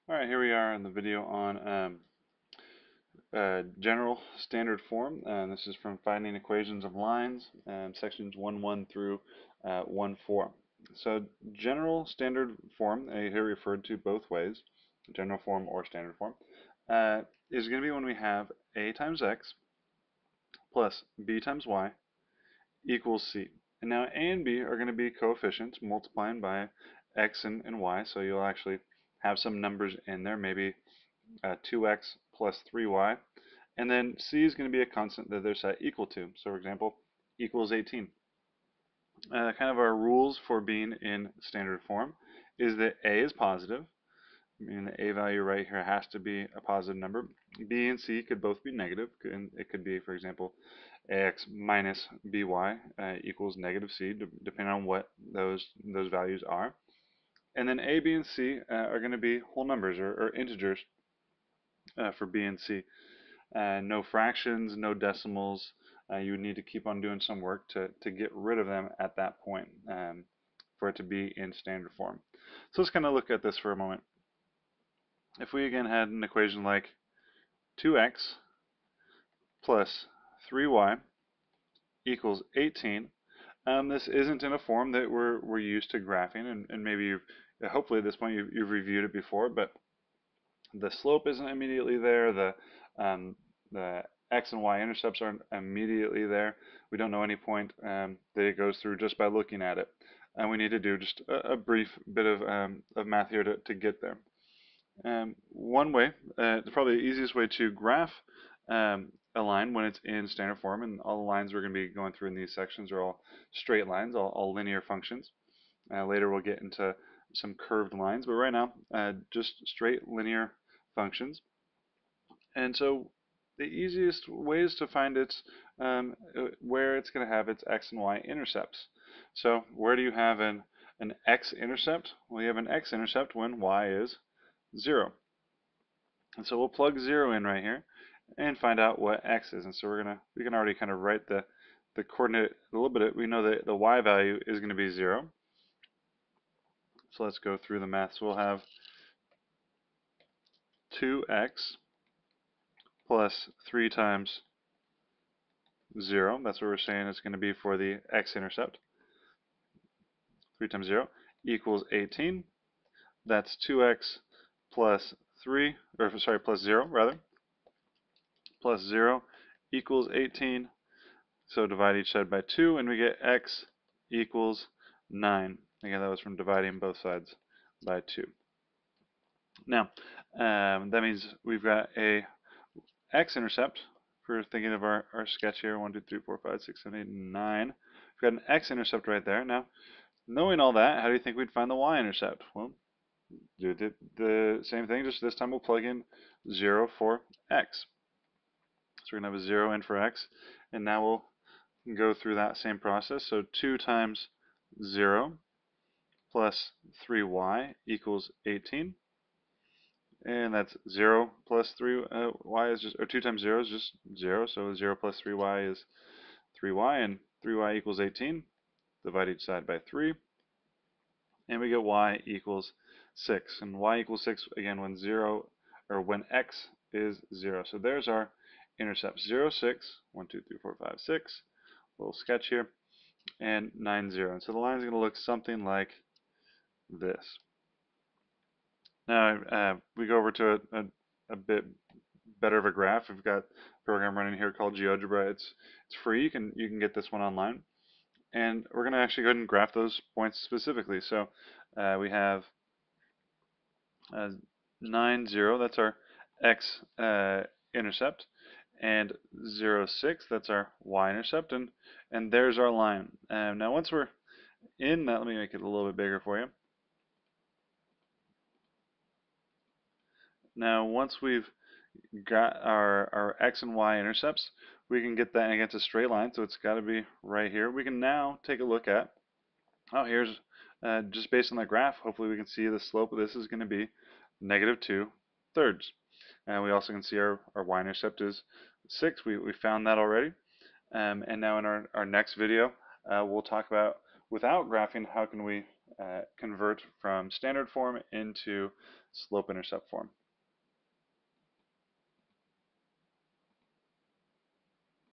Alright, here we are in the video on general standard form. This is from Finding Equations of Lines, sections 1.1 through 1.4. So general standard form, here referred to both ways, general form or standard form, is going to be when we have a times x plus b times y equals c. And now a and b are going to be coefficients multiplying by x and y, so you'll actually have some numbers in there, maybe 2x plus 3y. And then c is going to be a constant that they're set equal to. So for example, equals 18. Kind of our rules for being in standard form is that a is positive, meaning the a value right here has to be a positive number. B and c could both be negative, and it could be, for example, ax minus by equals negative c, depending on what those values are. And then a, b, and c are going to be whole numbers or integers for b and c. No fractions, no decimals. You would need to keep on doing some work to get rid of them at that point for it to be in standard form. So let's kind of look at this for a moment. If we again had an equation like 2x plus 3y equals 18, this isn't in a form that we're used to graphing, and maybe hopefully at this point you've reviewed it before, but the slope isn't immediately there, the x and y intercepts aren't immediately there. We don't know any point that it goes through just by looking at it. And we need to do just a brief bit of math here to get there. One way, probably the easiest way to graph a line when it's in standard form, and all the lines we're going to be going through in these sections are all straight lines, all linear functions. Later we'll get into some curved lines, but right now just straight linear functions. And so the easiest ways to find its where it's going to have its x and y intercepts. So where do you have an x-intercept? Well, you have an x-intercept when y is 0. And so we'll plug 0 in right here and find out what x is. And so we can already kind of write the coordinate a little bit. We know that the y value is going to be 0. So let's go through the math. So we'll have 2x plus 3 times 0. That's what we're saying it's going to be for the x-intercept. 3 times 0 equals 18. That's 2x plus 3, or sorry, plus 0 rather. Plus 0 equals 18. So divide each side by 2, and we get x equals 9. Again, that was from dividing both sides by 2. Now, that means we've got a x-intercept. If we're thinking of our sketch here, 1, 2, 3, 4, 5, 6, 7, 8, 9. We've got an x-intercept right there. Now, knowing all that, how do you think we'd find the y-intercept? Well, do the same thing, just this time we'll plug in 0 for x. So we're going to have a 0 in for x, and now we'll go through that same process. So 2 times 0 plus 3y equals 18. And that's 0 plus 3y is just, or 2 times 0 is just 0, so 0 plus 3y is 3y, and 3y equals 18. Divide each side by 3, and we get y equals 6. And y equals 6, again, when 0, or when x is 0. So there's our intercept, 0, 6, 1, 2, 3, 4, 5, 6, little sketch here, and 9, 0. And so the line is going to look something like this. Now, we go over to a bit better of a graph. We've got a program running here called GeoGebra. It's free. You can get this one online, and we're going to actually go ahead and graph those points specifically. So we have 9, 0. That's our x intercept, and 0, 6. That's our y-intercept, and there's our line. Now, once we're in that, let me make it a little bit bigger for you. Now, once we've got our x and y intercepts, we can get that against a straight line, so it's got to be right here. We can now take a look at, here's just based on the graph, hopefully we can see the slope of this is going to be -2/3. And we also can see our y-intercept is 6. We found that already. And now in our next video, we'll talk about, without graphing, how can we convert from standard form into slope-intercept form.